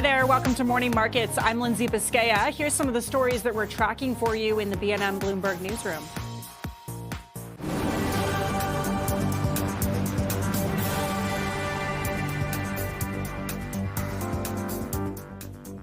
there. Welcome to Morning Markets. I'm Lindsay Biscaya. Here's some of the stories that we're tracking for you in the BNN Bloomberg newsroom.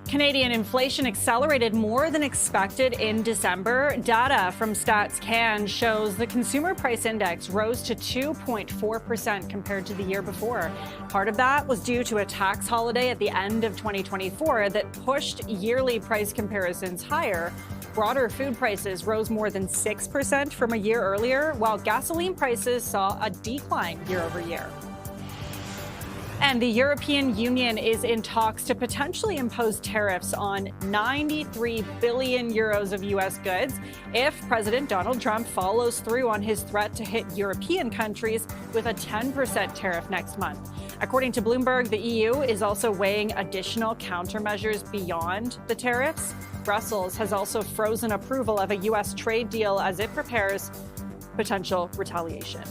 Canadian inflation accelerated more than expected in December. Data from StatsCan shows the consumer price index rose to 2.4% compared to the year before. Part of that was due to a tax holiday at the end of 2024 that pushed yearly price comparisons higher. Broader food prices rose more than 6% from a year earlier, while gasoline prices saw a decline year over year. And the European Union is in talks to potentially impose tariffs on 93 billion euros of U.S. goods if President Donald Trump follows through on his threat to hit European countries with a 10% tariff next month. According to Bloomberg, the EU is also weighing additional countermeasures beyond the tariffs. Brussels has also frozen approval of a U.S. trade deal as it prepares potential retaliation.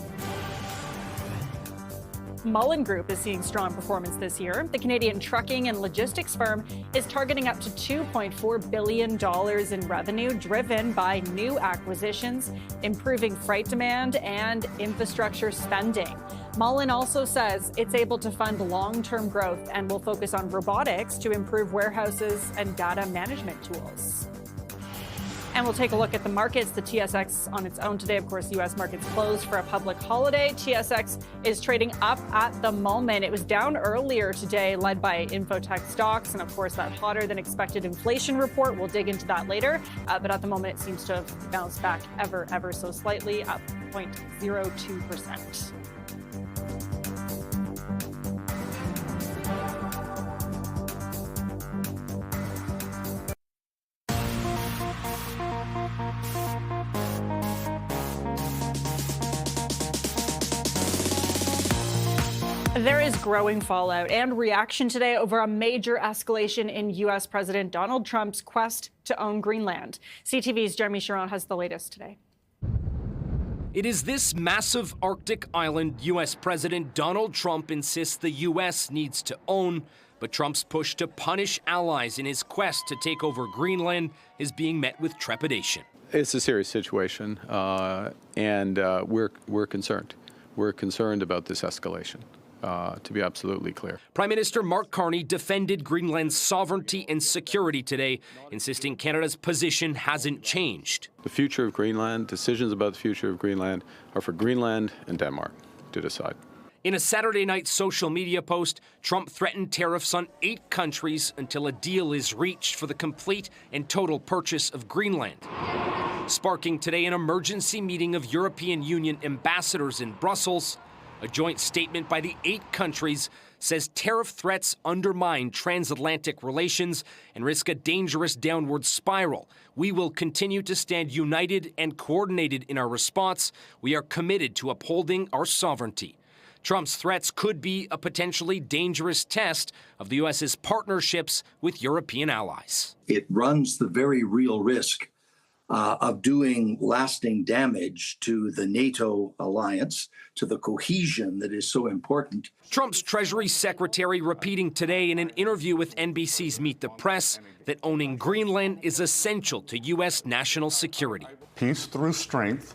Mullen Group is seeing strong performance this year. The Canadian trucking and logistics firm is targeting up to $2.4 billion in revenue, driven by new acquisitions, improving freight demand, and infrastructure spending. Mullen also says it's able to fund long-term growth and will focus on robotics to improve warehouses and data management tools. And we'll take a look at the markets. The TSX on its own today. Of course, U.S. markets closed for a public holiday. TSX is trading up at the moment. It was down earlier today, led by infotech stocks. And of course, that hotter than expected inflation report. We'll dig into that later. But at the moment, it seems to have bounced back ever so slightly, up 0.02%. There is growing fallout and reaction today over a major escalation in U.S. President Donald Trump's quest to own Greenland. CTV's Jeremy Chiron has the latest today. It is this massive Arctic island U.S. President Donald Trump insists the U.S. needs to own, but Trump's push to punish allies in his quest to take over Greenland is being met with trepidation. It's a serious situation, and we're concerned. We're concerned about this escalation. To be absolutely clear. Prime Minister Mark Carney defended Greenland's sovereignty and security today, insisting Canada's position hasn't changed. The future of Greenland, decisions about the future of Greenland are for Greenland and Denmark to decide. In a Saturday night social media post, Trump threatened tariffs on 8 countries until a deal is reached for the complete and total purchase of Greenland. Sparking today an emergency meeting of European Union ambassadors in Brussels. A joint statement by the 8 countries says tariff threats undermine transatlantic relations and risk a dangerous downward spiral. We will continue to stand united and coordinated in our response. We are committed to upholding our sovereignty. Trump's threats could be a potentially dangerous test of the U.S.'s partnerships with European allies. It runs the very real risk of doing lasting damage to the NATO alliance, to the cohesion that is so important. Trump's Treasury Secretary repeating today in an interview with NBC's Meet the Press that owning Greenland is essential to U.S. national security. Peace through strength,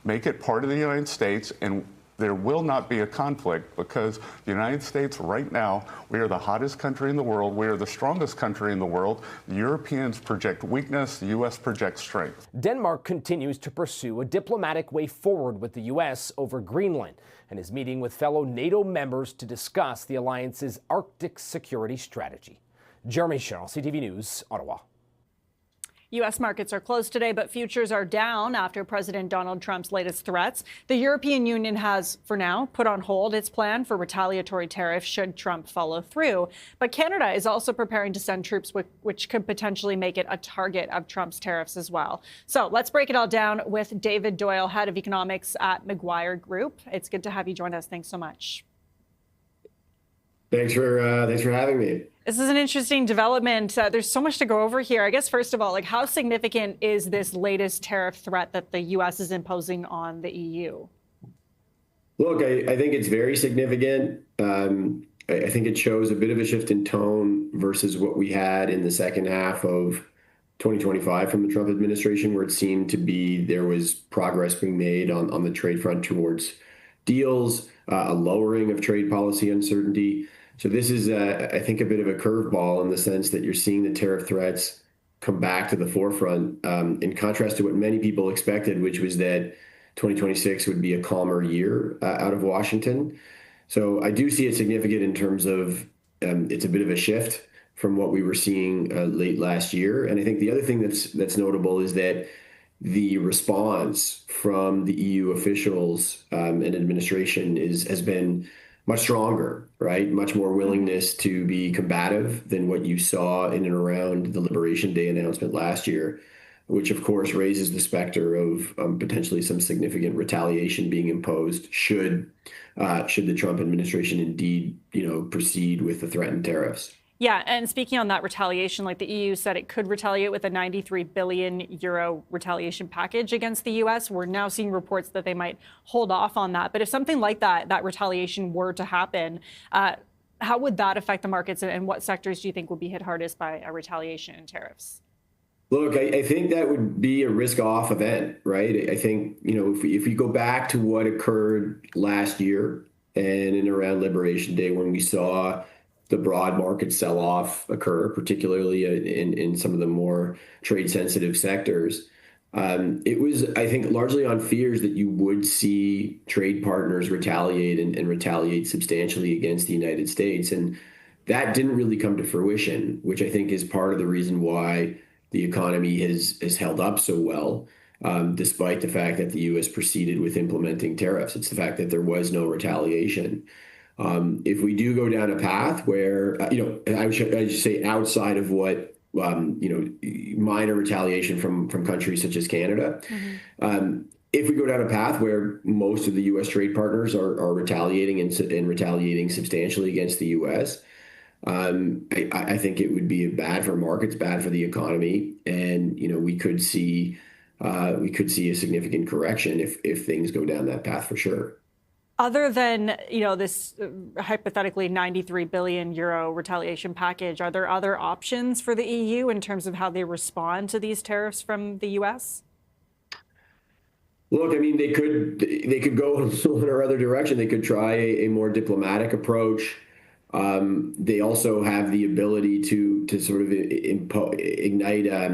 make it part of the United States, and there will not be a conflict because the United States right now, we are the hottest country in the world. We are the strongest country in the world. The Europeans project weakness. The U.S. projects strength. Denmark continues to pursue a diplomatic way forward with the U.S. over Greenland and is meeting with fellow NATO members to discuss the alliance's Arctic security strategy. Jeremy Chiron, CTV News, Ottawa. U.S. markets are closed today, but futures are down after President Donald Trump's latest threats. The European Union has, for now, put on hold its plan for retaliatory tariffs should Trump follow through. But Canada is also preparing to send troops, which could potentially make it a target of Trump's tariffs as well. So let's break it all down with David Doyle, head of economics at McGuire Group. It's good to have you join us. Thanks so much. Thanks for having me. This is an interesting development. There's so much to go over here. I guess, first of all, how significant is this latest tariff threat that the U.S. is imposing on the EU? Look, I think it's very significant. I think it shows a bit of a shift in tone versus what we had in the second half of 2025 from the Trump administration, where it seemed to be there was progress being made on the trade front towards deals, a lowering of trade policy uncertainty. So this is, I think, a bit of a curveball in the sense that you're seeing the tariff threats come back to the forefront, in contrast to what many people expected, which was that 2026 would be a calmer year out of Washington. So I do see it significant in terms of it's a bit of a shift from what we were seeing late last year. And I think the other thing that's notable is that the response from the EU officials and administration has been much stronger, right? Much more willingness to be combative than what you saw in and around the Liberation Day announcement last year, which of course raises the specter of potentially some significant retaliation being imposed should the Trump administration indeed, proceed with the threatened tariffs. Yeah, and speaking on that retaliation, like the EU said it could retaliate with a 93 billion euro retaliation package against the US. We're now seeing reports that they might hold off on that. But if something like that retaliation were to happen, how would that affect the markets, and what sectors do you think would be hit hardest by a retaliation in tariffs? Look, I think that would be a risk-off event, right? I think, if we go back to what occurred last year and in around Liberation Day, when we saw the broad market sell-off occur, particularly in some of the more trade-sensitive sectors, it was, I think, largely on fears that you would see trade partners retaliate and retaliate substantially against the United States. And that didn't really come to fruition, which I think is part of the reason why the economy has held up so well, despite the fact that the U.S. proceeded with implementing tariffs. It's the fact that there was no retaliation. If we do go down a path where, I should say outside of what, minor retaliation from countries such as Canada, if we go down a path where most of the U.S. trade partners are retaliating and retaliating substantially against the U.S., I think it would be bad for markets, bad for the economy, and we could see a significant correction if things go down that path for sure. Other than this hypothetically 93 billion euro retaliation package, are there other options for the EU in terms of how they respond to these tariffs from the U.S.? Look, I mean, they could go in one or other direction. They could try a more diplomatic approach. They also have the ability to sort of ignite a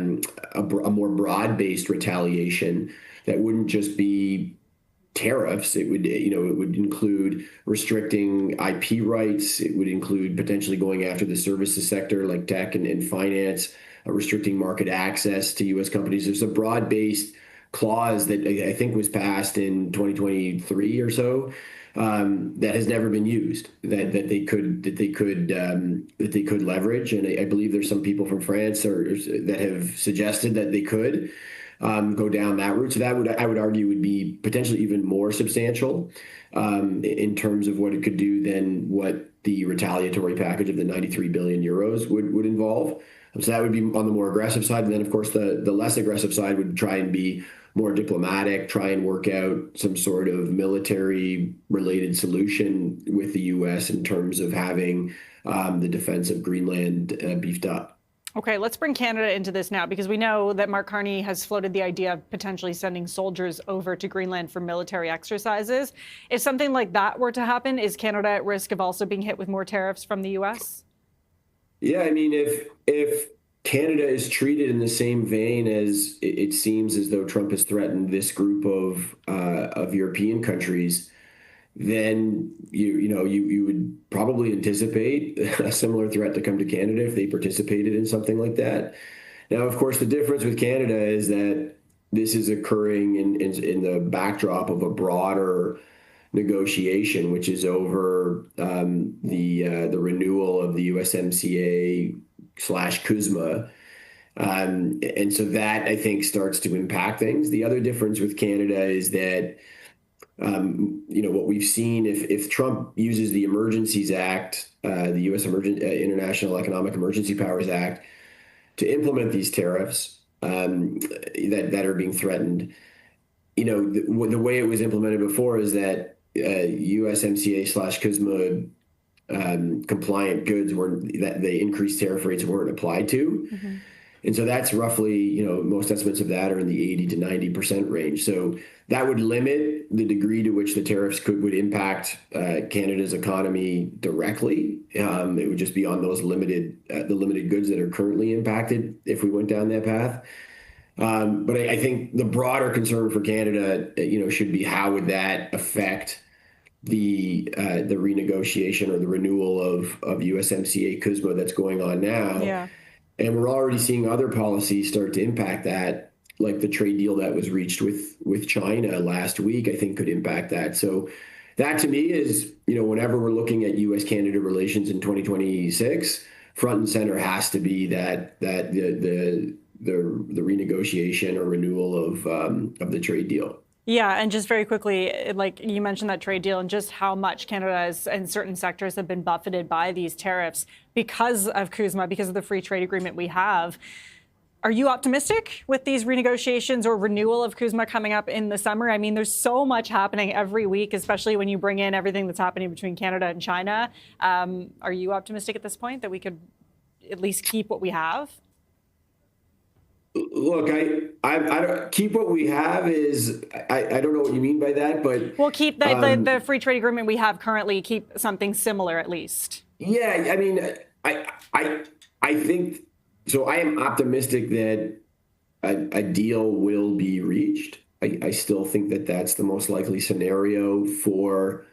more broad-based retaliation that wouldn't just be tariffs. It would include restricting IP rights. It would include potentially going after the services sector like tech and finance, restricting market access to U.S. companies. There's a broad-based clause that I think was passed in 2023 or so, that has never been used, that they could leverage, and I believe there's some people from France that have suggested that they could go down that route. So that I would argue would be potentially even more substantial in terms of what it could do than what the retaliatory package of the 93 billion euros would involve. So that would be on the more aggressive side, and then of course the less aggressive side would try and be more diplomatic, try and work out some sort of military-related solution with the U.S. in terms of having the defense of Greenland beefed up. Okay, let's bring Canada into this now, because we know that Mark Carney has floated the idea of potentially sending soldiers over to Greenland for military exercises. If something like that were to happen, is Canada at risk of also being hit with more tariffs from the U.S.? Yeah, I mean, if Canada is treated in the same vein as it seems as though Trump has threatened this group of European countries, then you would probably anticipate a similar threat to come to Canada if they participated in something like that. Now, of course, the difference with Canada is that this is occurring in the backdrop of a broader negotiation, which is over the renewal of the USMCA/CUSMA. And so that, I think, starts to impact things. The other difference with Canada is that, what we've seen, if Trump uses the Emergencies Act, the U.S. International Economic Emergency Powers Act, to implement these tariffs that are being threatened, the way it was implemented before is that USMCA/CUSMA compliant goods that the increased tariff rates weren't applied to. And so that's roughly, most estimates of that are in the 80 to 90% range. So that would limit the degree to which the tariffs would impact Canada's economy directly. It would just be on those the limited goods that are currently impacted if we went down that path. But I think the broader concern for Canada, should be how would that affect the renegotiation or the renewal of USMCA CUSMA that's going on now. Yeah. And we're already seeing other policies start to impact that, like the trade deal that was reached with China last week, I think could impact that. So that to me is, whenever we're looking at U.S.-Canada relations in 2026, front and center has to be that the renegotiation or renewal of the trade deal. Yeah, and just very quickly, like you mentioned that trade deal and just how much Canada and certain sectors have been buffeted by these tariffs because of CUSMA, because of the free trade agreement we have. Are you optimistic with these renegotiations or renewal of CUSMA coming up in the summer? I mean, there's so much happening every week, especially when you bring in everything that's happening between Canada and China. Are you optimistic at this point that we could at least keep what we have? Look, I don't keep what we have is I don't know what you mean by that, but we'll keep the free trade agreement we have currently, keep something similar at least. Yeah, I mean, I think so. I am optimistic that a deal will be reached. I still think that that's the most likely scenario for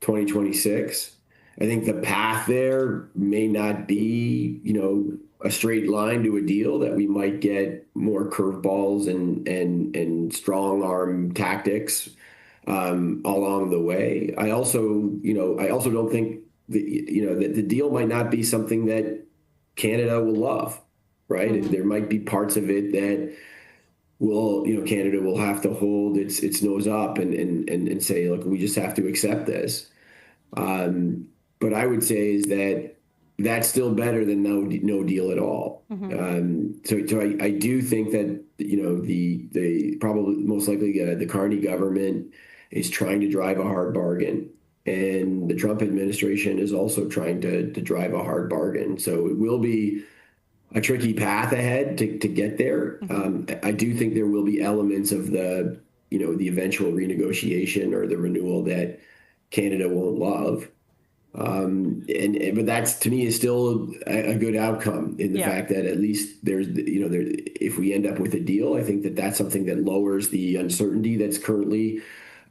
2026. I think the path there may not be, a straight line to a deal, that we might get more curveballs and strong arm tactics along the way. I also don't think that the deal might not be something that Canada will love, right? Mm-hmm. There might be parts of it that Canada will have to hold its nose up and say, look, we just have to accept this. But I would say is that that's still better than no deal at all. Mm-hmm. So I do think that the probably most likely the Carney government is trying to drive a hard bargain, and the Trump administration is also trying to drive a hard bargain. So it will be a tricky path ahead to get there. Mm-hmm. I do think there will be elements of the eventual renegotiation or the renewal that Canada won't love. But that's, to me, is still a good outcome in the fact that at least there's, if we end up with a deal, I think that that's something that lowers the uncertainty that's currently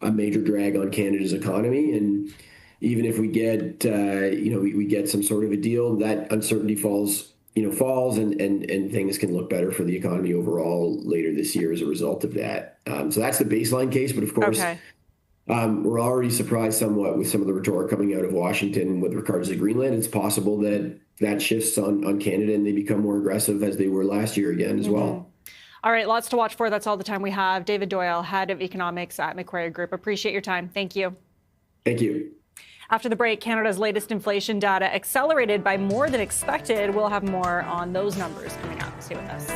a major drag on Canada's economy. And even if we get, we get some sort of a deal, that uncertainty falls and things can look better for the economy overall later this year as a result of that. So that's the baseline case. But of course, we're already surprised somewhat with some of the rhetoric coming out of Washington with regards to Greenland. It's possible that shifts on Canada and they become more aggressive as they were last year again as well. All right, lots to watch for. That's all the time we have. David Doyle, Head of Economics at Macquarie Group. Appreciate your time. Thank you. Thank you. After the break, Canada's latest inflation data accelerated by more than expected. We'll have more on those numbers coming up. Stay with us.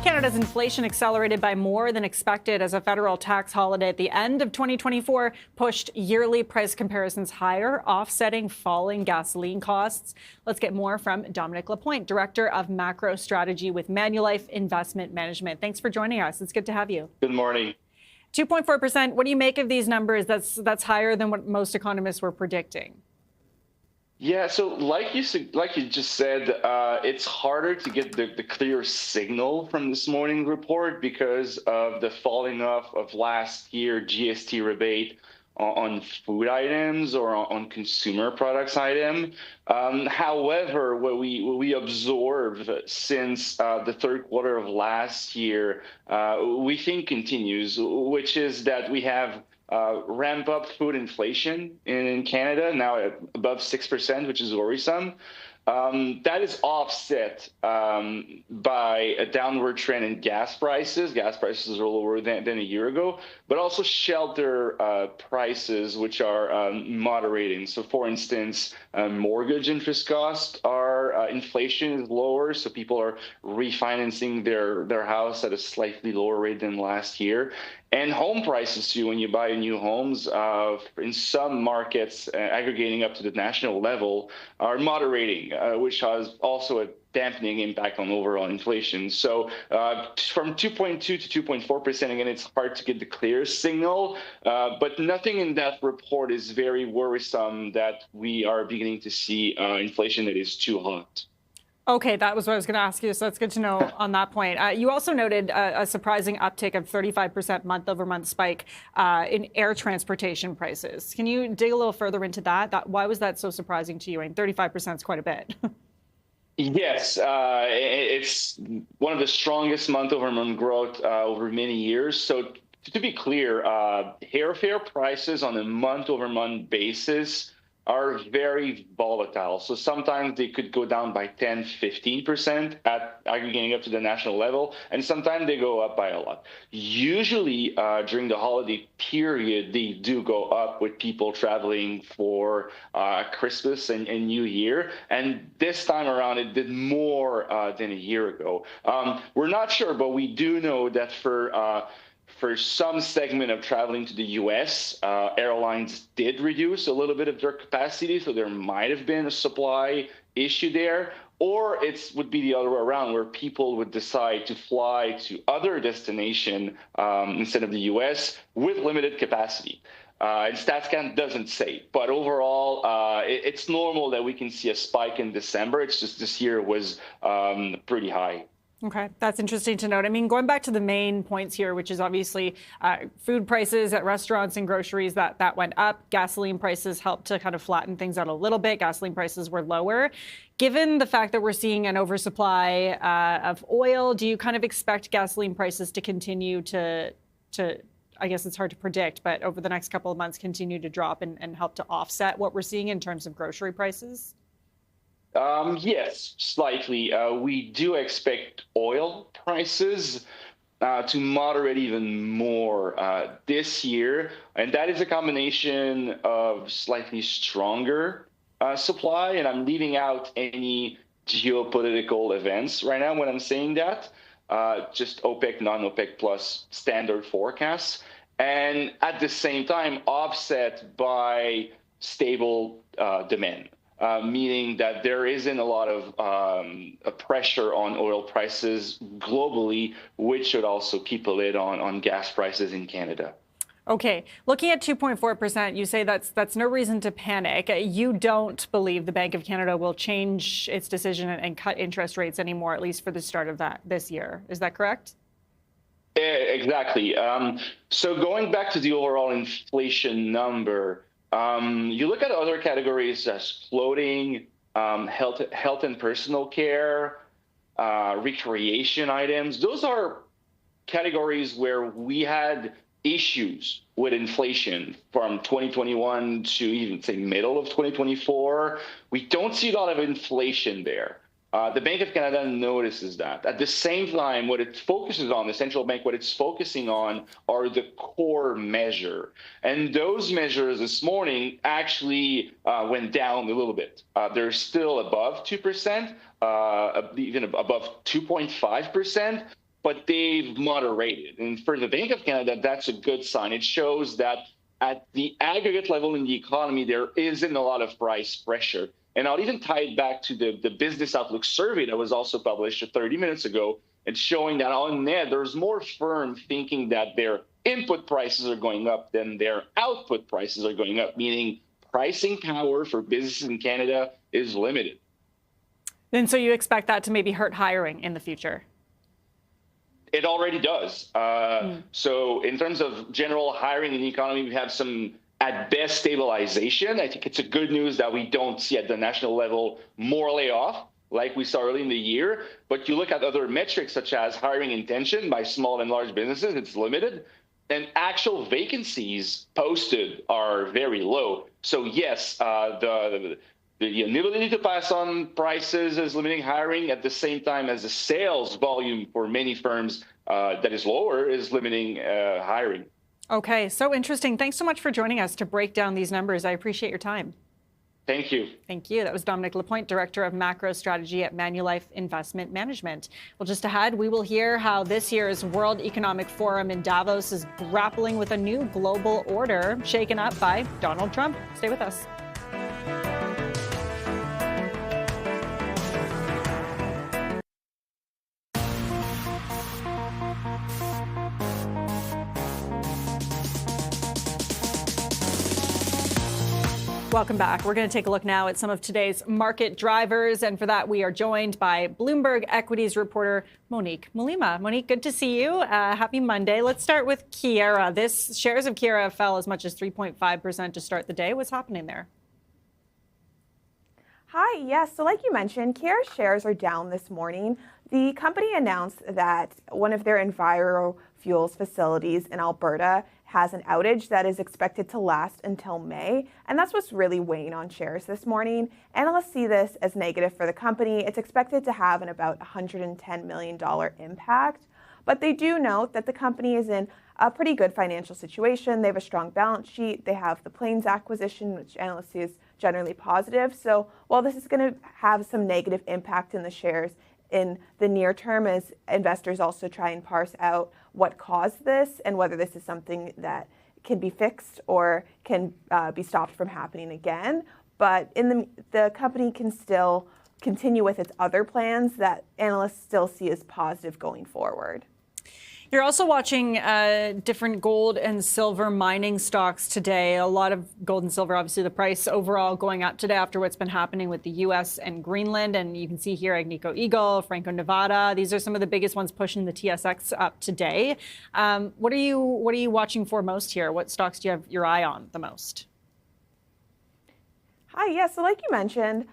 Canada's inflation accelerated by more than expected as a federal tax holiday at the end of 2024 pushed yearly price comparisons higher, offsetting falling gasoline costs. Let's get more from Dominic Lapointe, Director of Macro Strategy with Manulife Investment Management. Thanks for joining us. It's good to have you. Good morning. 2.4%. What do you make of these numbers? That's higher than what most economists were predicting. Yeah, so like you just said, it's harder to get the clear signal from this morning report because of the falling off of last year GST rebate on food items or on consumer products item. However, what we observe since the third quarter of last year, we think continues, which is that we have ramp up food inflation in Canada now at above 6%, which is worrisome. That is offset by a downward trend in gas prices. Gas prices are lower than a year ago, but also shelter prices, which are moderating. So, for instance, mortgage interest costs are inflation is lower, so people are refinancing their house at a slightly lower rate than last year. And home prices too, when you buy new homes, in some markets, aggregating up to the national level, are moderating, which has also a dampening impact on overall inflation. So from 2.2 to 2.4%, again, it's hard to get the clear signal, but nothing in that report is very worrisome that we are beginning to see inflation that is too hot. Okay, that was what I was going to ask you, so that's good to know on that point. You also noted a surprising uptick of 35% month-over-month spike in air transportation prices. Can you dig a little further into that? Why was that so surprising to you? I mean, 35% is quite a bit. Yes, it's one of the strongest month-over-month growth over many years. So to be clear, airfare prices on a month-over-month basis are very volatile. So sometimes they could go down by 10, 15% at aggregating up to the national level, and sometimes they go up by a lot. Usually during the holiday period, they do go up with people traveling for Christmas and New Year. And this time around, it did more than a year ago. We're not sure, but we do know that for some segment of traveling to the U.S., airlines did reduce a little bit of their capacity, so there might have been a supply issue there. Or it would be the other way around, where people would decide to fly to other destination instead of the U.S. with limited capacity. And StatsCan doesn't say, but overall, it's normal that we can see a spike in December. It's just this year was pretty high. Okay, that's interesting to note. I mean, going back to the main points here, which is obviously food prices at restaurants and groceries, that went up. Gasoline prices helped to kind of flatten things out a little bit. Gasoline prices were lower. Given the fact that we're seeing an oversupply of oil, do you kind of expect gasoline prices to continue to I guess it's hard to predict, but over the next couple of months, continue to drop and help to offset what we're seeing in terms of grocery prices? Yes, slightly. We do expect oil prices to moderate even more this year, and that is a combination of slightly stronger supply, and I'm leaving out any geopolitical events right now when I'm saying that, just OPEC, non-OPEC plus standard forecasts, and at the same time offset by stable demand. Meaning that there isn't a lot of pressure on oil prices globally, which should also keep a lid on gas prices in Canada. Okay, looking at 2.4%, you say that's no reason to panic. You don't believe the Bank of Canada will change its decision and cut interest rates anymore, at least for the start of this year. Is that correct? Exactly. So going back to the overall inflation number, you look at other categories as clothing, health and personal care, recreation items. Those are categories where we had issues with inflation from 2021 to even say middle of 2024. We don't see a lot of inflation there. The Bank of Canada notices that. At the same time, what it focuses on, the central bank, what it's focusing on are the core measure. And those measures this morning actually went down a little bit. They're still above 2%, even above 2.5%, but they've moderated. And for the Bank of Canada, that's a good sign. It shows that at the aggregate level in the economy, there isn't a lot of price pressure. And I'll even tie it back to the Business Outlook survey that was also published 30 minutes ago, and showing that on net, there's more firms thinking that their input prices are going up than their output prices are going up, meaning pricing power for businesses in Canada is limited. And so you expect that to maybe hurt hiring in the future? It already does. So in terms of general hiring in the economy, we have some at best stabilization. I think it's a good news that we don't see at the national level more layoff like we saw early in the year. But you look at other metrics such as hiring intention by small and large businesses, it's limited. And actual vacancies posted are very low. So yes, the inability to pass on prices is limiting hiring at the same time as the sales volume for many firms that is lower is limiting hiring. Okay, so interesting. Thanks so much for joining us to break down these numbers. I appreciate your time. Thank you. Thank you. That was Dominic Lapointe, Director of Macro Strategy at Manulife Investment Management. Well, just ahead, we will hear how this year's World Economic Forum in Davos is grappling with a new global order shaken up by Donald Trump. Stay with us. Welcome back. We're going to take a look now at some of today's market drivers. And for that, we are joined by Bloomberg equities reporter Monique Molima. Monique, good to see you. Happy Monday. Let's start with Keyera. Shares of Keyera fell as much as 3.5% to start the day. What's happening there? Hi, yes. So like you mentioned, Keyera shares are down this morning. The company announced that one of their envirofuels facilities in Alberta has an outage that is expected to last until May, and that's what's really weighing on shares this morning. Analysts see this as negative for the company. It's expected to have an about $110 million impact, but they do note that the company is in a pretty good financial situation. They have a strong balance sheet. They have the Plains acquisition, which analysts see as generally positive. So while this is going to have some negative impact in the shares in the near term, as investors also try and parse out what caused this and whether this is something that can be fixed or can be stopped from happening again. But the company can still continue with its other plans that analysts still see as positive going forward. You're also watching different gold and silver mining stocks today. A lot of gold and silver, obviously the price overall going up today after what's been happening with the U.S. and Greenland. And you can see here Agnico Eagle, Franco-Nevada. These are some of the biggest ones pushing the TSX up today. What are you watching for most here? What stocks do you have your eye on the most? Hi, yeah, so like you mentioned,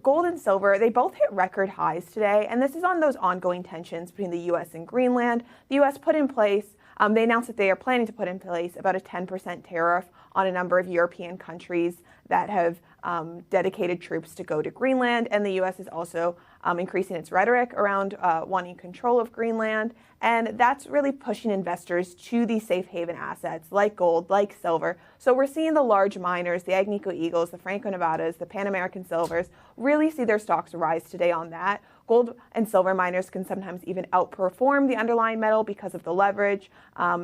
gold and silver, they both hit record highs today, and this is on those ongoing tensions between the U.S. and Greenland. The U.S. put in place, they announced that they are planning to put in place about a 10% tariff on a number of European countries that have dedicated troops to go to Greenland, and the U.S. is also increasing its rhetoric around wanting control of Greenland, and that's really pushing investors to these safe haven assets like gold, like silver. So we're seeing the large miners, the Agnico Eagles, the Franco-Nevadas, the Pan American Silvers, really see their stocks rise today on that. Gold and silver miners can sometimes even outperform the underlying metal because of the leverage.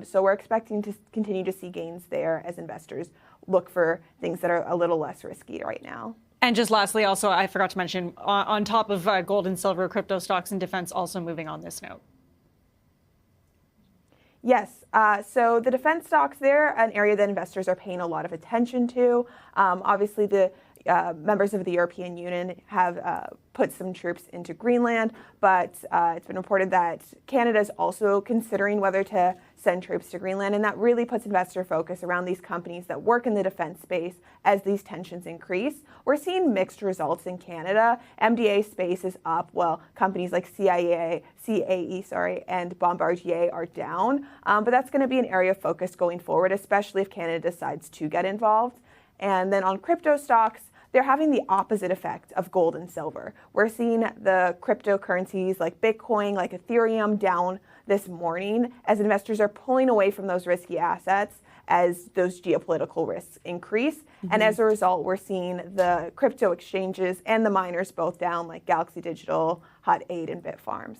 So we're expecting to continue to see gains there as investors look for things that are a little less risky right now. And just lastly, also, I forgot to mention, on top of gold and silver, crypto stocks and defense also moving on this note. Yes, so the defense stocks, they're an area that investors are paying a lot of attention to. Obviously, the members of the European Union have put some troops into Greenland, but it's been reported that Canada is also considering whether to send troops to Greenland, and that really puts investor focus around these companies that work in the defense space as these tensions increase. We're seeing mixed results in Canada. MDA space is up, while companies like CAE, and Bombardier are down, but that's going to be an area of focus going forward, especially if Canada decides to get involved. And then on crypto stocks, they're having the opposite effect of gold and silver. We're seeing the cryptocurrencies like Bitcoin, like Ethereum down this morning as investors are pulling away from those risky assets as those geopolitical risks increase. Mm-hmm. And as a result, we're seeing the crypto exchanges and the miners both down, like Galaxy Digital, Hut 8, and Bitfarms.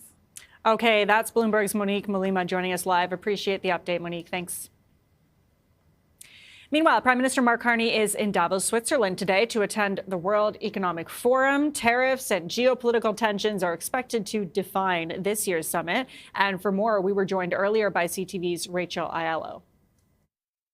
Okay, that's Bloomberg's Monique Molima joining us live. Appreciate the update, Monique. Thanks. Meanwhile, Prime Minister Mark Carney is in Davos, Switzerland today to attend the World Economic Forum. Tariffs and geopolitical tensions are expected to define this year's summit. And for more, we were joined earlier by CTV's Rachel Aiello.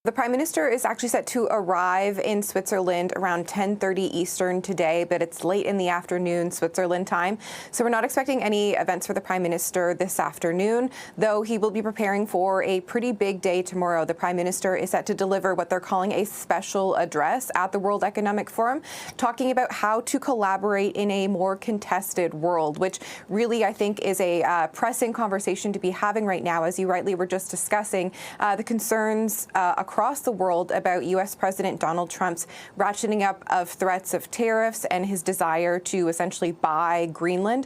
The Prime Minister is actually set to arrive in Switzerland around 10:30 Eastern today, but it's late in the afternoon Switzerland time. So we're not expecting any events for the Prime Minister this afternoon, though he will be preparing for a pretty big day tomorrow. The Prime Minister is set to deliver what they're calling a special address at the World Economic Forum, talking about how to collaborate in a more contested world, which really I think is a pressing conversation to be having right now, as you rightly were just discussing, the concerns across the world about U.S. President Donald Trump's ratcheting up of threats of tariffs and his desire to essentially buy Greenland.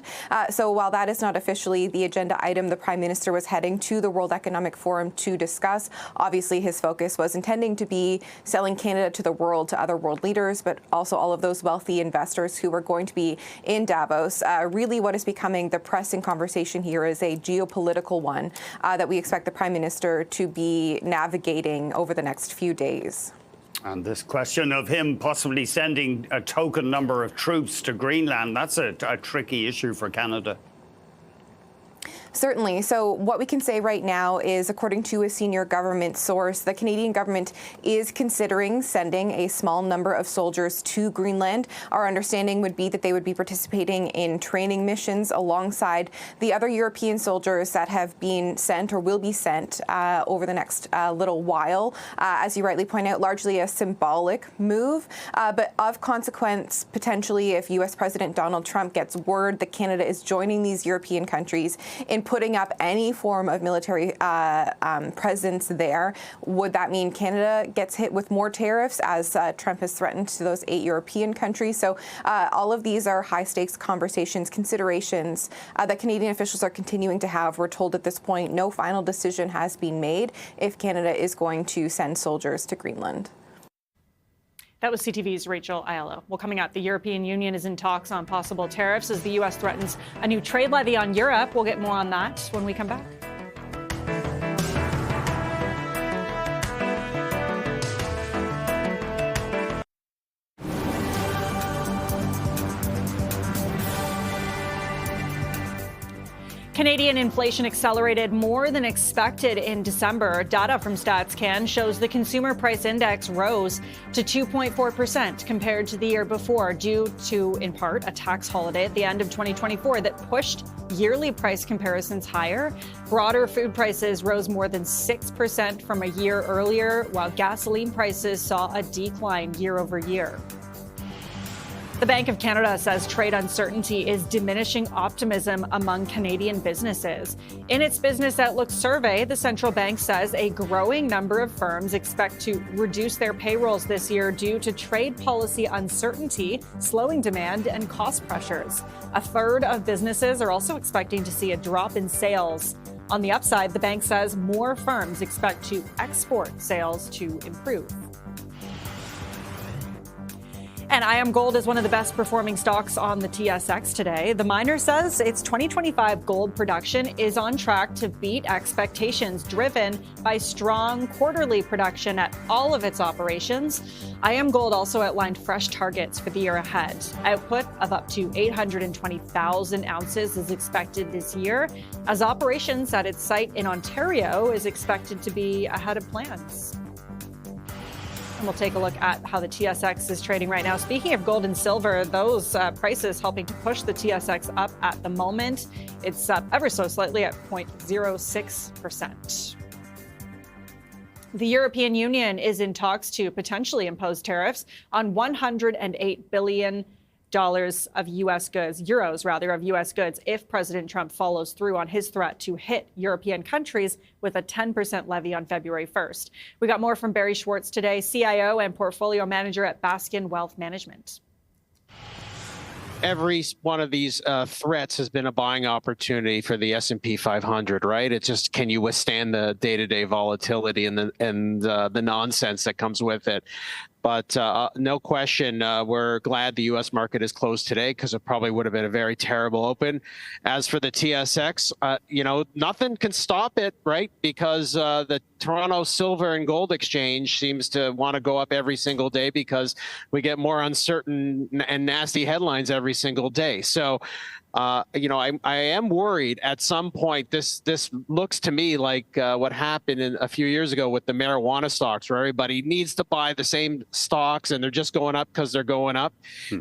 So while that is not officially the agenda item, the Prime Minister was heading to the World Economic Forum to discuss. Obviously, his focus was intending to be selling Canada to the world, to other world leaders, but also all of those wealthy investors who were going to be in Davos. Really, what is becoming the pressing conversation here is a geopolitical one that we expect the Prime Minister to be navigating over the next few days. And this question of him possibly sending a token number of troops to Greenland, that's a tricky issue for Canada. Certainly. So what we can say right now is, according to a senior government source, the Canadian government is considering sending a small number of soldiers to Greenland. Our understanding would be that they would be participating in training missions alongside the other European soldiers that have been sent or will be sent over the next little while. As you rightly point out, largely a symbolic move, but of consequence, potentially, if U.S. President Donald Trump gets word that Canada is joining these European countries in putting up any form of military presence there, would that mean Canada gets hit with more tariffs, as Trump has threatened to those 8 European countries? So all of these are high-stakes conversations, considerations that Canadian officials are continuing to have. We're told at this point no final decision has been made if Canada is going to send soldiers to Greenland. That was CTV's Rachel Aiello. Well, coming up, the European Union is in talks on possible tariffs as the U.S. threatens a new trade levy on Europe. We'll get more on that when we come back. Canadian inflation accelerated more than expected in December. Data from StatsCan shows the consumer price index rose to 2.4% compared to the year before, due to, in part, a tax holiday at the end of 2024 that pushed yearly price comparisons higher. Broader food prices rose more than 6% from a year earlier, while gasoline prices saw a decline year over year. The Bank of Canada says trade uncertainty is diminishing optimism among Canadian businesses. In its Business Outlook survey, the central bank says a growing number of firms expect to reduce their payrolls this year due to trade policy uncertainty, slowing demand, and cost pressures. A third of businesses are also expecting to see a drop in sales. On the upside, the bank says more firms expect to export sales to improve. And IM Gold is one of the best performing stocks on the TSX today. The miner says its 2025 gold production is on track to beat expectations, driven by strong quarterly production at all of its operations. IM Gold also outlined fresh targets for the year ahead. Output of up to 820,000 ounces is expected this year, as operations at its site in Ontario is expected to be ahead of plans. We'll take a look at how the TSX is trading right now. Speaking of gold and silver, those prices helping to push the TSX up at the moment. It's up ever so slightly at 0.06%. The European Union is in talks to potentially impose tariffs on $108 billion of U.S. goods, euros rather, of U.S. goods, if President Trump follows through on his threat to hit European countries with a 10% levy on February 1st. We got more from Barry Schwartz today, CIO and portfolio manager at Baskin Wealth Management. Every one of these threats has been a buying opportunity for the S&P 500, right? It's just, can you withstand the day-to-day volatility and the nonsense that comes with it? But no question, we're glad the U.S. market is closed today, because it probably would have been a very terrible open. As for the TSX, nothing can stop it, right? Because the Toronto Silver and Gold Exchange seems to want to go up every single day because we get more uncertain and nasty headlines every single day. So, I am worried at some point. This looks to me like what happened a few years ago with the marijuana stocks, where everybody needs to buy the same stocks and they're just going up because they're going up.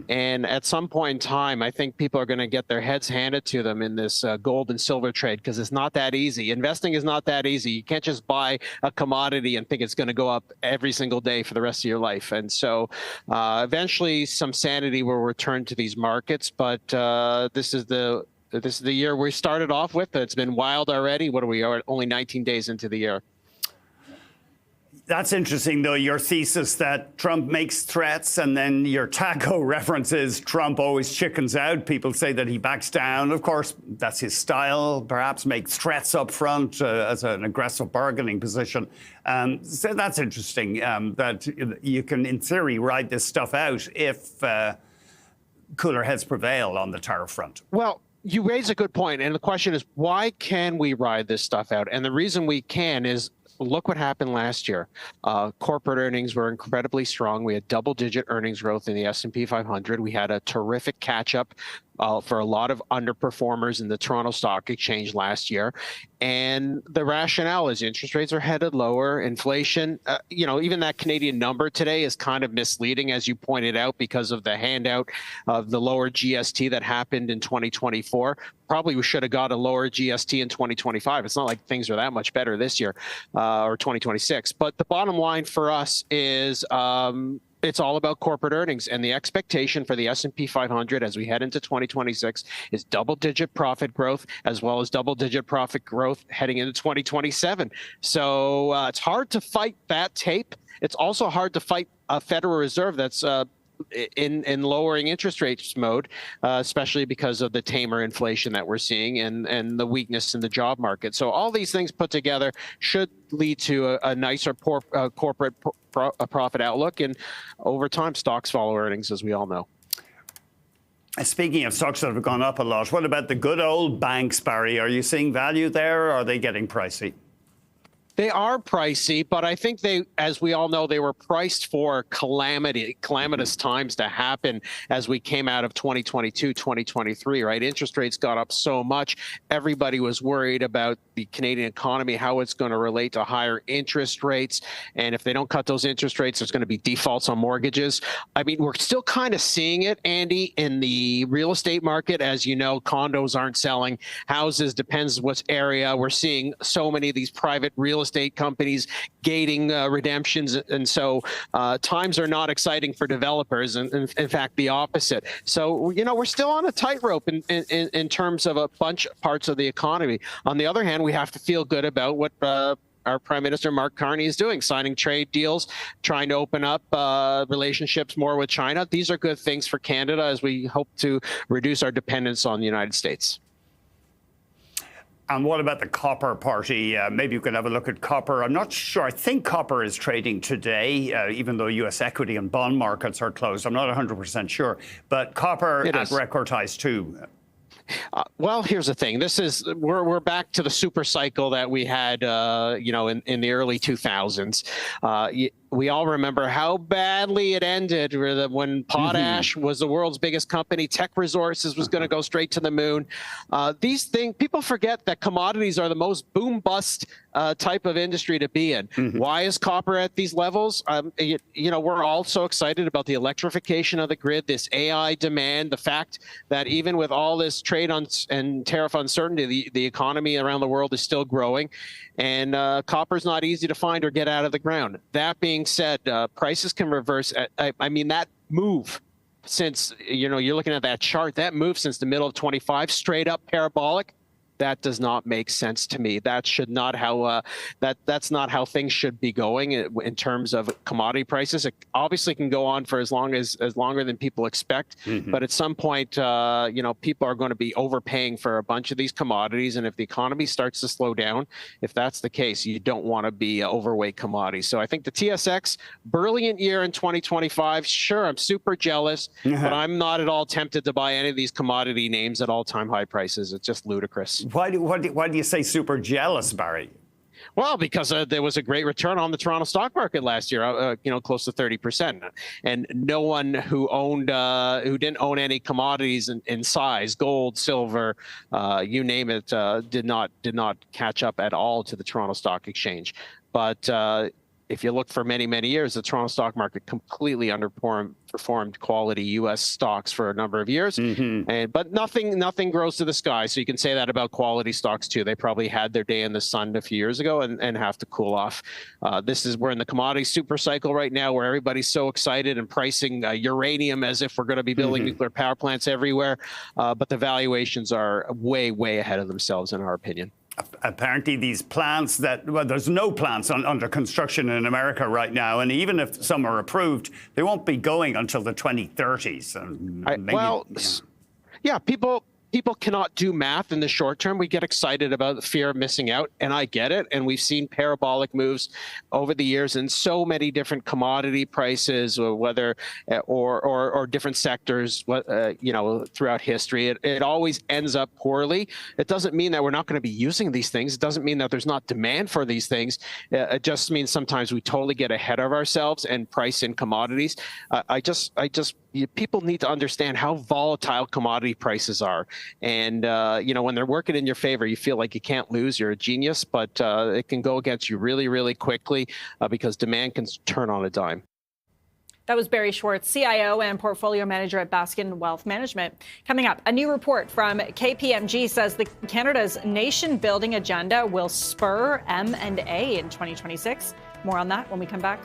And at some point in time, I think people are going to get their heads handed to them in this gold and silver trade, because it's not that easy. Investing is not that easy. You can't just buy a commodity and think it's going to go up every single day for the rest of your life. And so eventually some sanity will return to these markets. But this is the year we started off with. It's been wild already. What are we? Only 19 days into the year. That's interesting, though, your thesis that Trump makes threats and then your taco references Trump always chickens out. People say that he backs down. Of course, that's his style, perhaps makes threats up front as an aggressive bargaining position. So that's interesting that you can, in theory, ride this stuff out if cooler heads prevail on the tariff front. Well, you raise a good point, and the question is, why can we ride this stuff out? And the reason we can is, look what happened last year. Corporate earnings were incredibly strong. We had double-digit earnings growth in the S&P 500. We had a terrific catch-up for a lot of underperformers in the Toronto Stock Exchange last year. And the rationale is interest rates are headed lower, inflation, even that Canadian number today is kind of misleading, as you pointed out, because of the handout of the lower GST that happened in 2024. Probably we should have got a lower GST in 2025. It's not like things are that much better this year or 2026. But the bottom line for us is it's all about corporate earnings, and the expectation for the S&P 500 as we head into 2026 is double-digit profit growth, as well as double-digit profit growth heading into 2027. So it's hard to fight that tape. It's also hard to fight a Federal Reserve that's in lowering interest rates mode, especially because of the tamer inflation that we're seeing and the weakness in the job market. So all these things put together should lead to a nicer corporate profit outlook, and over time, stocks follow earnings, as we all know. Speaking of stocks that have gone up a lot, what about the good old banks, Barry? Are you seeing value there, or are they getting pricey? They are pricey, but I think they, as we all know, they were priced for calamitous times to happen as we came out of 2022, 2023, right? Interest rates got up so much. Everybody was worried about the Canadian economy, how it's going to relate to higher interest rates. And if they don't cut those interest rates, there's going to be defaults on mortgages. I mean, we're still kind of seeing it, Andy, in the real estate market. As you know, condos aren't selling. Houses, depends what area. We're seeing so many of these private real estate companies gating redemptions, and so times are not exciting for developers, and in fact the opposite. So we're still on a tightrope in terms of a bunch of parts of the economy. On the other hand, we have to feel good about what our Prime Minister Mark Carney is doing, signing trade deals, trying to open up relationships more with China. These are good things for Canada as we hope to reduce our dependence on the United States. And what about the copper party? Maybe you can have a look at copper. I'm not sure. I think copper is trading today, even though U.S. equity and bond markets are closed. I'm not 100% sure. But copper at record highs too. Well, here's the thing. We're back to the super cycle that we had, in the early 2000s. We all remember how badly it ended when potash was the world's biggest company. Teck Resources was going to go straight to the moon. These things, people forget that commodities are the most boom-bust type of industry to be in. Why is copper at these levels? We're all so excited about the electrification of the grid, this AI demand, the fact that even with all this trade and tariff uncertainty, the economy around the world is still growing, and copper's not easy to find or get out of the ground. That being said, prices can reverse. I mean, that move since, you're looking at that chart, that move since the middle of 25, straight up parabolic, that does not make sense to me. That should not how that's not how things should be going in terms of commodity prices. It obviously can go on for as longer than people expect, but at some point, people are going to be overpaying for a bunch of these commodities, and if the economy starts to slow down, if that's the case, you don't want to be overweight commodities. So I think the TSX, brilliant year in 2025. Sure, I'm super jealous, but I'm not at all tempted to buy any of these commodity names at all-time high prices. It's just ludicrous. Why do you say super jealous, Barry? Well, because there was a great return on the Toronto stock market last year, close to 30%, and no one who didn't own any commodities in size, gold, silver, you name it, did not catch up at all to the Toronto Stock Exchange. But if you look for many, many years, the Toronto stock market completely underperformed quality U.S. stocks for a number of years. But nothing grows to the sky. So you can say that about quality stocks too. They probably had their day in the sun a few years ago and have to cool off. We're in the commodity super cycle right now, where everybody's so excited and pricing uranium as if we're going to be building nuclear power plants everywhere. But the valuations are way, way ahead of themselves, in our opinion. apparently these plants well, there's no plants under construction in America right now, and even if some are approved, they won't be going until the 2030s. People cannot do math in the short term. We get excited about the fear of missing out, and I get it. And we've seen parabolic moves over the years in so many different commodity prices, or whether or different sectors, throughout history. It always ends up poorly. It doesn't mean that we're not going to be using these things. It doesn't mean that there's not demand for these things. It just means sometimes we totally get ahead of ourselves and price in commodities. People need to understand how volatile commodity prices are. And, when they're working in your favor, you feel like you can't lose. You're a genius, but it can go against you really, really quickly because demand can turn on a dime. That was Barry Schwartz, CIO and portfolio manager at Baskin Wealth Management. Coming up, a new report from KPMG says Canada's nation-building agenda will spur M&A in 2026. More on that when we come back.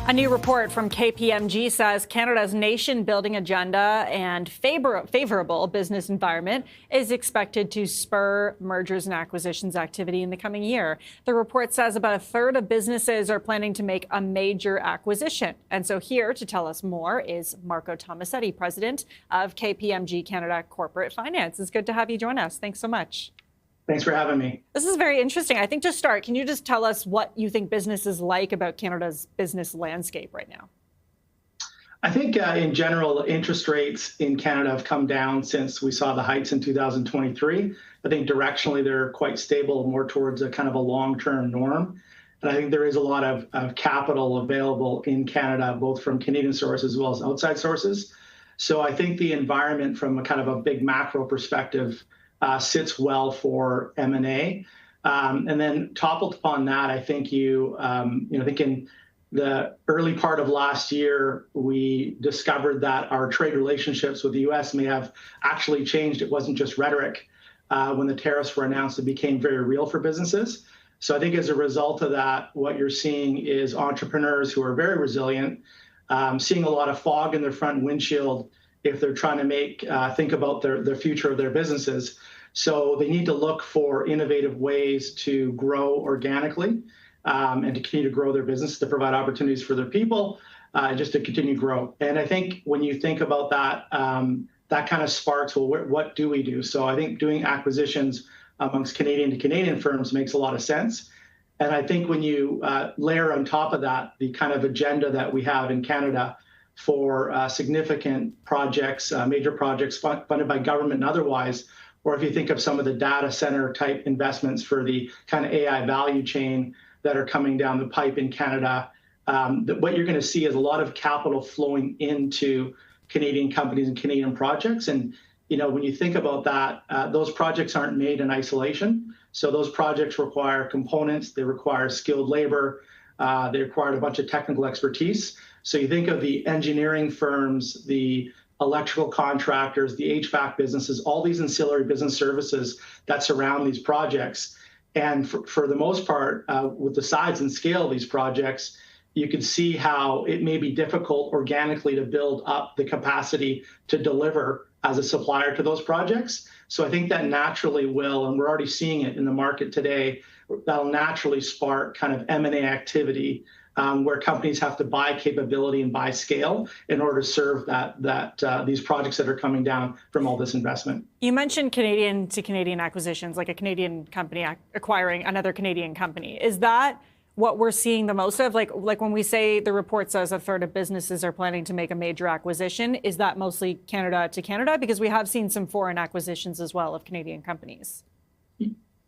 A new report from KPMG says Canada's nation-building agenda and favorable business environment is expected to spur mergers and acquisitions activity in the coming year. The report says about a third of businesses are planning to make a major acquisition. And so here to tell us more is Marco Tomasetti, president of KPMG Canada Corporate Finance. It's good to have you join us. Thanks so much. Thanks for having me. This is very interesting. I think to start, can you just tell us what you think businesses like about Canada's business landscape right now? I think in general, interest rates in Canada have come down since we saw the heights in 2023. I think directionally they're quite stable, more towards a kind of a long-term norm. And I think there is a lot of capital available in Canada, both from Canadian sources as well as outside sources. So I think the environment from a kind of a big macro perspective sits well for M&A. And then toppled upon that, I think I think in the early part of last year, we discovered that our trade relationships with the U.S. may have actually changed. It wasn't just rhetoric. When the tariffs were announced, it became very real for businesses. So I think as a result of that, what you're seeing is entrepreneurs who are very resilient, seeing a lot of fog in their front windshield if they're trying to think about the future of their businesses. So they need to look for innovative ways to grow organically and to continue to grow their business, to provide opportunities for their people, and just to continue to grow. And I think when you think about that, that kind of sparks, well, what do we do? So I think doing acquisitions amongst Canadian to Canadian firms makes a lot of sense. And I think when you layer on top of that the kind of agenda that we have in Canada for significant projects, major projects funded by government and otherwise, or if you think of some of the data center type investments for the kind of AI value chain that are coming down the pipe in Canada, what you're going to see is a lot of capital flowing into Canadian companies and Canadian projects. And when you think about that, those projects aren't made in isolation. So those projects require components, they require skilled labor, they require a bunch of technical expertise. So you think of the engineering firms, the electrical contractors, the HVAC businesses, all these ancillary business services that surround these projects. And for the most part, with the size and scale of these projects, you can see how it may be difficult organically to build up the capacity to deliver as a supplier to those projects. So I think that naturally will, and we're already seeing it in the market today, that'll naturally spark kind of M&A activity where companies have to buy capability and buy scale in order to serve these projects that are coming down from all this investment. You mentioned Canadian to Canadian acquisitions, like a Canadian company acquiring another Canadian company. Is that what we're seeing the most of? Like when we say the report says a third of businesses are planning to make a major acquisition, is that mostly Canada to Canada? Because we have seen some foreign acquisitions as well of Canadian companies.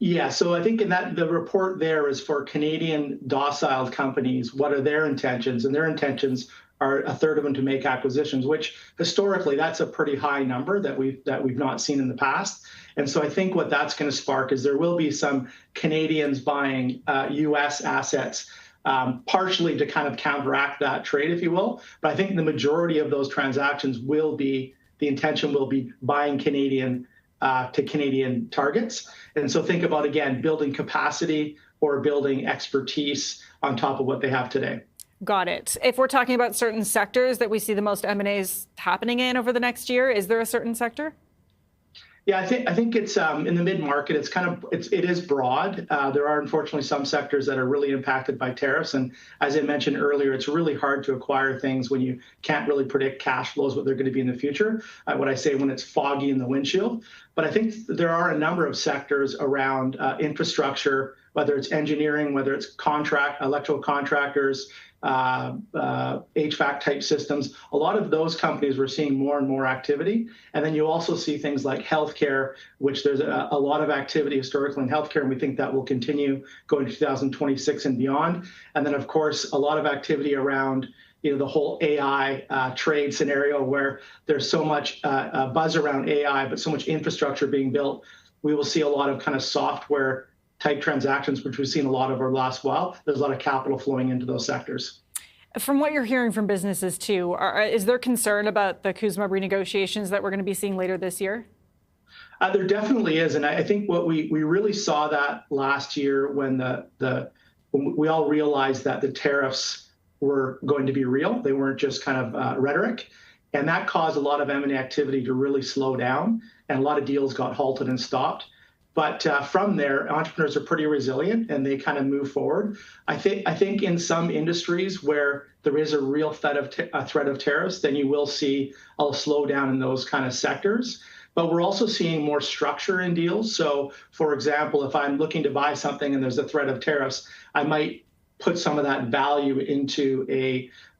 Yeah, so I think in that the report there is for Canadian docile companies. What are their intentions? And their intentions are a third of them to make acquisitions, which historically that's a pretty high number that we've not seen in the past. And so I think what that's going to spark is there will be some Canadians buying U.S. assets, partially to kind of counteract that trade, if you will. But I think the majority of those transactions the intention will be buying Canadian to Canadian targets. And so think about, again, building capacity or building expertise on top of what they have today. Got it. If we're talking about certain sectors that we see the most M&As happening in over the next year, is there a certain sector? Yeah, I think it's in the mid-market. It is broad. There are unfortunately some sectors that are really impacted by tariffs, and as I mentioned earlier, it's really hard to acquire things when you can't really predict cash flows, what they're going to be in the future. What I say when it's foggy in the windshield. But I think there are a number of sectors around infrastructure, whether it's engineering, whether it's electrical contractors, HVAC type systems. A lot of those companies we're seeing more and more activity. And then you also see things like healthcare, which there's a lot of activity historically in healthcare, and we think that will continue going to 2026 and beyond. And then, of course, a lot of activity around the whole AI trade scenario where there's so much buzz around AI, but so much infrastructure being built. We will see a lot of kind of software type transactions, which we've seen a lot of over the last while. There's a lot of capital flowing into those sectors. From what you're hearing from businesses too, is there concern about the CUSMA renegotiations that we're going to be seeing later this year? There definitely is, and I think what we really saw that last year when when we all realized that the tariffs were going to be real. They weren't just kind of rhetoric, and that caused a lot of M&A activity to really slow down, and a lot of deals got halted and stopped. But from there, entrepreneurs are pretty resilient and they kind of move forward. I think in some industries where there is a real threat of tariffs, then you will see a slowdown in those kind of sectors. But we're also seeing more structure in deals. So, for example, if I'm looking to buy something and there's a threat of tariffs, I might put some of that value into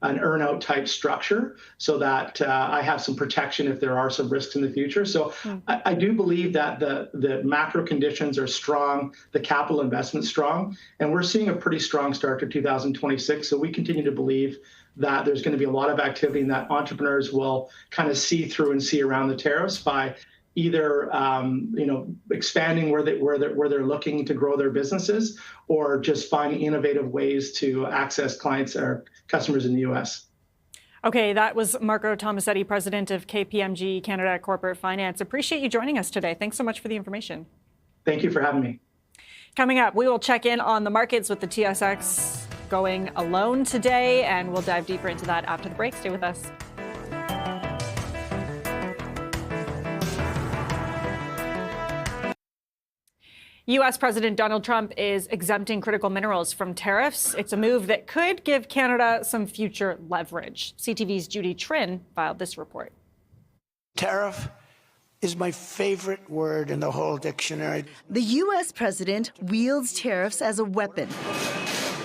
an earn-out type structure so that I have some protection if there are some risks in the future. So I do believe that the macro conditions are strong, the capital investment strong, and we're seeing a pretty strong start to 2026. So we continue to believe that there's going to be a lot of activity and that entrepreneurs will kind of see through and see around the tariffs by either expanding where they're looking to grow their businesses, or just finding innovative ways to access clients or customers in the U.S. Okay, that was Marco Tomasetti, president of KPMG Canada Corporate Finance. Appreciate you joining us today. Thanks so much for the information. Thank you for having me. Coming up, we will check in on the markets with the TSX going alone today, and we'll dive deeper into that after the break. Stay with us. U.S. President Donald Trump is exempting critical minerals from tariffs. It's a move that could give Canada some future leverage. CTV's Judy Trin filed this report. Tariff is my favorite word in the whole dictionary. The U.S. president wields tariffs as a weapon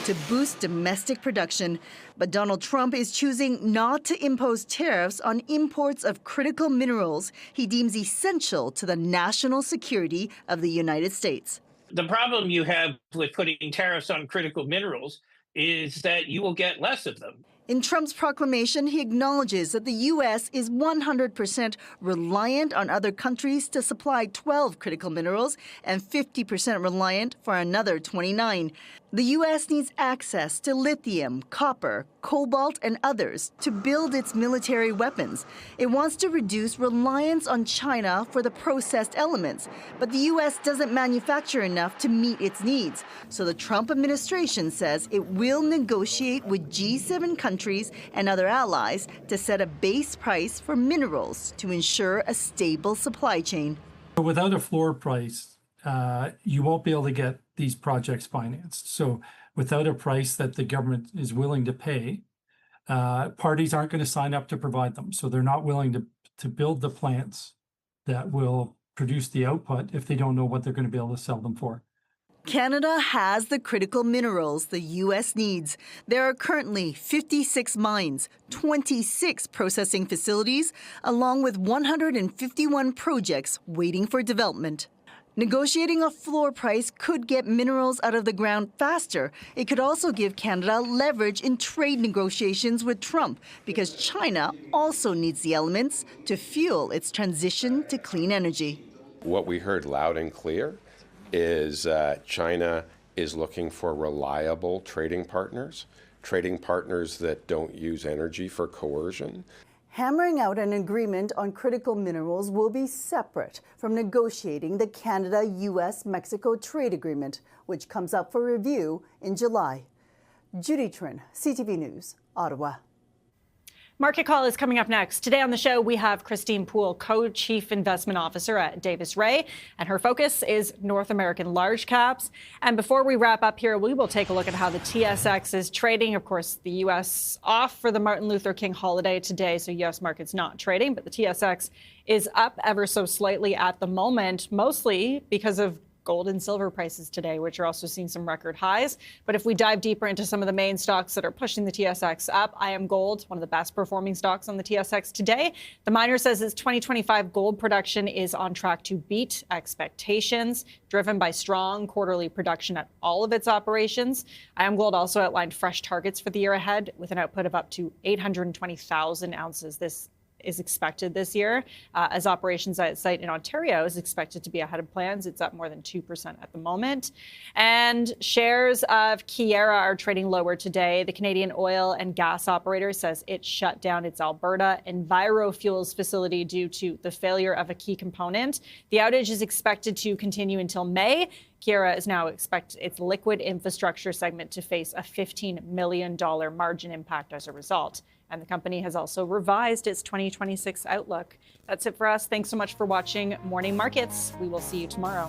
to boost domestic production, but Donald Trump is choosing not to impose tariffs on imports of critical minerals he deems essential to the national security of the United States. The problem you have with putting tariffs on critical minerals is that you will get less of them. In Trump's proclamation, he acknowledges that the U.S. is 100% reliant on other countries to supply 12 critical minerals and 50% reliant for another 29. The U.S. needs access to lithium, copper, cobalt, and others to build its military weapons. It wants to reduce reliance on China for the processed elements, but the U.S. doesn't manufacture enough to meet its needs. So the Trump administration says it will negotiate with G7 countries and other allies to set a base price for minerals to ensure a stable supply chain. Without a floor price, you won't be able to get these projects financed. So without a price that the government is willing to pay, parties aren't going to sign up to provide them. So they're not willing to build the plants that will produce the output if they don't know what they're going to be able to sell them for. Canada has the critical minerals the U.S. needs. There are currently 56 mines, 26 processing facilities, along with 151 projects waiting for development. Negotiating a floor price could get minerals out of the ground faster. It could also give Canada leverage in trade negotiations with Trump, because China also needs the elements to fuel its transition to clean energy. What we heard loud and clear is China is looking for reliable trading partners that don't use energy for coercion. Hammering out an agreement on critical minerals will be separate from negotiating the Canada-US-Mexico trade agreement, which comes up for review in July. Judy Trin, CTV News, Ottawa. Market Call is coming up next. Today on the show, we have Christine Poole, Co-Chief Investment Officer at Davis Ray, and her focus is North American large caps. And before we wrap up here, we will take a look at how the TSX is trading. Of course, the U.S. off for the Martin Luther King holiday today, so U.S. market's not trading, but the TSX is up ever so slightly at the moment, mostly because of gold and silver prices today, which are also seeing some record highs. But if we dive deeper into some of the main stocks that are pushing the TSX up, IAMGOLD, one of the best performing stocks on the TSX today. The miner says its 2025 gold production is on track to beat expectations, driven by strong quarterly production at all of its operations. IAMGOLD also outlined fresh targets for the year ahead with an output of up to 820,000 ounces. This is expected this year, as operations at its site in Ontario is expected to be ahead of plans. It's up more than 2% at the moment. And shares of Keyera are trading lower today. The Canadian oil and gas operator says it shut down its Alberta EnviroFuels facility due to the failure of a key component. The outage is expected to continue until May. Keyera is now expect its liquid infrastructure segment to face a $15 million margin impact as a result. And the company has also revised its 2026 outlook. That's it for us. Thanks so much for watching Morning Markets. We will see you tomorrow.